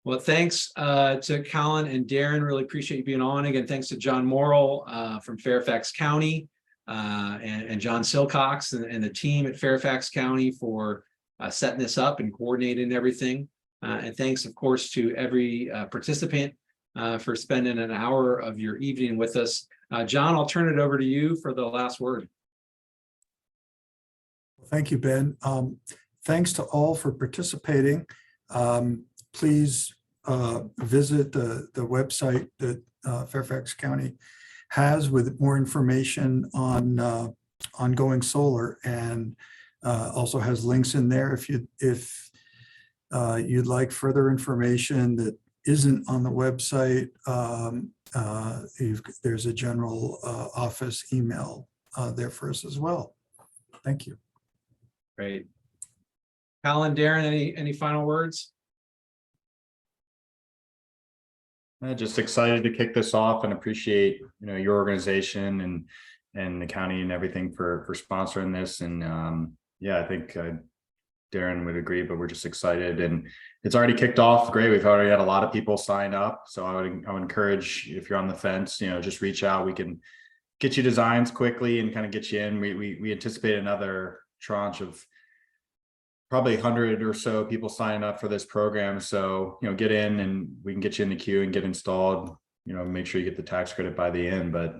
Well, thanks to Colin and Darren. Really appreciate you being on. Again, thanks to John Morrill from Fairfax County and John Silcox and the team at Fairfax County for setting this up and coordinating everything. And thanks, of course, to every participant for spending an hour of your evening with us. John, I'll turn it over to you for the last word. Thank you, Ben. Thanks to all for participating. Please visit the website that Fairfax County has with more information on ongoing solar, and also has links in there if you'd like further information that isn't on the website. There's a general office email there for us as well. Thank you. Great. Colin, Darren, any final words? Just excited to kick this off and appreciate, your organization and the county and everything for sponsoring this. And yeah, I think Darren would agree, but we're just excited and it's already kicked off. Great. We've already had a lot of people sign up. So I would encourage, if you're on the fence, just reach out. We can get you designs quickly and kind of get you in. We anticipate another tranche of probably 100 or so people signing up for this program. So, get in and we can get you in the queue and get installed, make sure you get the tax credit by the end. But,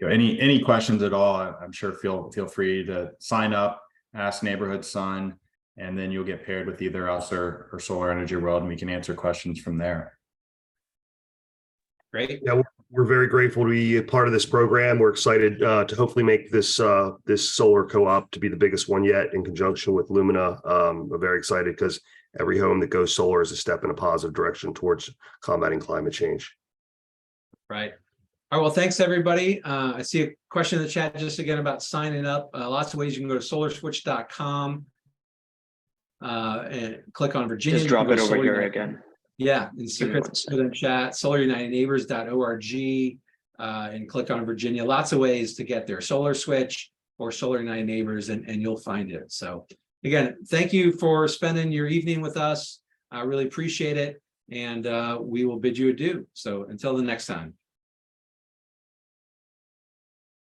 any questions at all, I'm sure feel free to sign up, ask Neighborhood Sun, and then you'll get paired with either us or Solar Energy World, and we can answer questions from there. Great. Yeah, we're very grateful to be a part of this program. We're excited to hopefully make this this solar co-op to be the biggest one yet in conjunction with Lumina. We're very excited because every home that goes solar is a step in a positive direction towards combating climate change. Right. All right. Well, thanks, everybody. I see a question in the chat just again about signing up. Lots of ways you can go to solarswitch.com and click on Virginia. Just drop it over here again. Yeah, and secrets in the chat, solarunitedneighbors.org, and click on Virginia. Lots of ways to get there. Solar Switch or Solar United Neighbors, and you'll find it. So again, thank you for spending your evening with us. I really appreciate it. And we will bid you adieu. So until the next time.